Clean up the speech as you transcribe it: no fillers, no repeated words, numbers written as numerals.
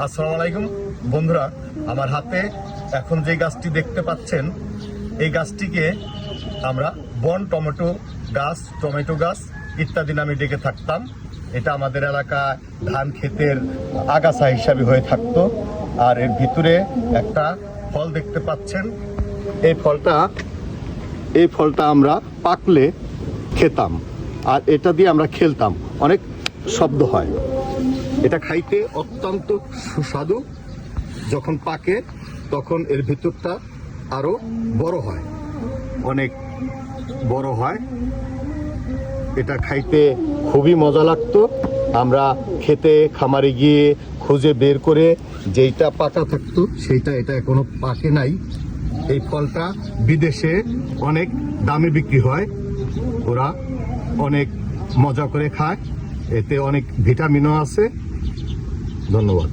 আসসালামু আলাইকুম বন্ধুরা, আমার হাতে এখন যে গাছটি দেখতে পাচ্ছেন, এই গাছটিকে আমরা বন টমেটো গাছ ইত্যাদি নামে ডেকে থাকতাম। এটা আমাদের এলাকায় ধান ক্ষেতের আগাছা হিসাবে হয়ে থাকতো। আর এর ভিতরে একটা ফল দেখতে পাচ্ছেন, এই ফলটা আমরা পাকলে খেতাম, আর এটা দিয়ে আমরা খেলতাম, অনেক শব্দ হয়। এটা খাইতে অত্যন্ত সুস্বাদু। যখন পাকে তখন এর ভিতরটা আরো বড় হয়, অনেক বড় হয়। এটা খাইতে খুবই মজা লাগতো। আমরা খেতে খামারে গিয়ে খুঁজে বের করে যেইটা পাকা থাকতো সেইটা, এটা এখনো পাকে নাই। এই ফলটা বিদেশে অনেক দামে বিক্রি হয়, ওরা অনেক মজা করে খায়, এতে অনেক ভিটামিনও আছে। ধন্যবাদ।